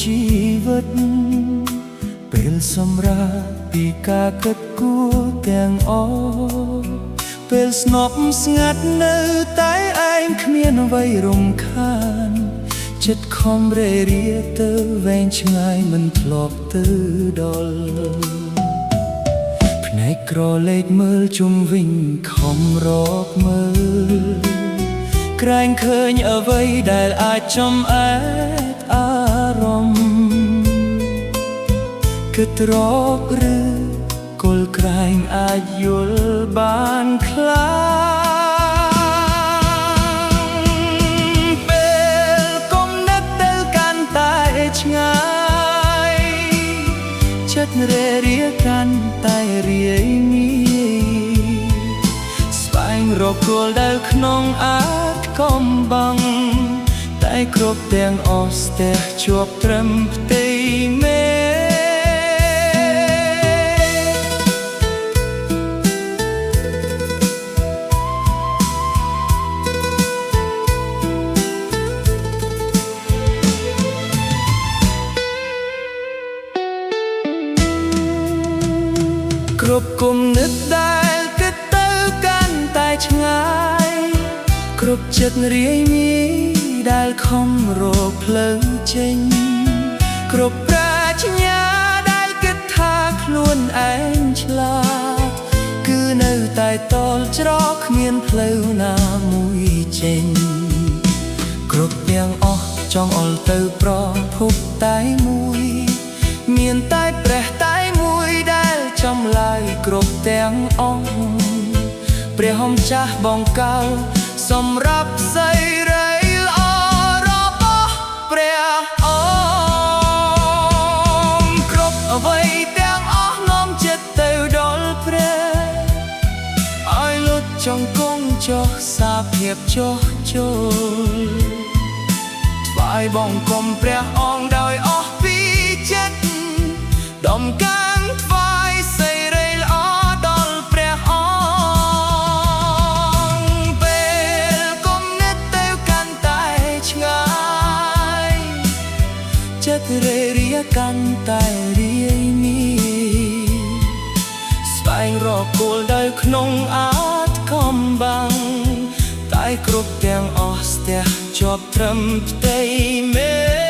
ជីវិតពេលសម្រាប់ពីការគិតគូរទាំងអស់ពេលស្ងប់ស្ងាត់នៅតែឯងគ្មានអ្វីរំខានចិត្តខំរេរាទៅវែងឆ្ងាយមិនធ្លាប់ទៅដល់ភ្នែកក្រឡេកមើលជុំវិញខំរកមើលក្រែងឃើញអ្វីដែលអាចចំអែតអារម្មណ៍គិតរកឬគល់ក្រែងអាចយល់បានខ្លះពេលគំនិតទៅកាន់តែឆ្ងាយចិត្តរេរាកាន់តែរាយងាយស្វែងរកគល់ដែលក្នុងអាចកំបាំងតែគ្រប់ទាំងអស់ស្ទះជាប់ត្រឹមផ្ទៃមេគ្រប់គំនិតដែលគិតទៅកាន់តែឆ្ងាយគ្រប់ចិត្តរាយមាយដែលខំរកផ្លូវចេញគ្រប់ប្រាជ្ញាដែលគិតថាខ្លួនឯងឆ្លាតគឺនៅតែតល់ច្រកគ្មានផ្លូវណាមួយចេញគ្រប់ទាំងអស់ចង់អល់ទៅប្រភពតែមួយមានតែព្រះតែមួយដែលចំឡាយគ្រប់ទាំងអស់ព្រះម្ចាស់បង្កើតសម្រាប់សេរីល្អរបស់ព្រះអង្គគ្រប់អ្វីទាំងអស់នាំចិត្តទៅដល់ព្រះឲ្យលុតចង្គង់ចុះសាភាពចុះចូលថ្វាយបង្គំព្រះអង្គដោយអស់ពីចិត្តដំកើងថ្វាយសេរីល្អដល់ព្រះអង្គពេលគំនិតទៅកាន់តែឆ្ងាយចិត្តរេរាកាន់តែរាយមាយស្វែងរកគោលដៅក្នុងអាចកំបាំងតែគ្រប់ទាំងអស់ស្ទះជាប់ត្រឹមផ្ទៃមេ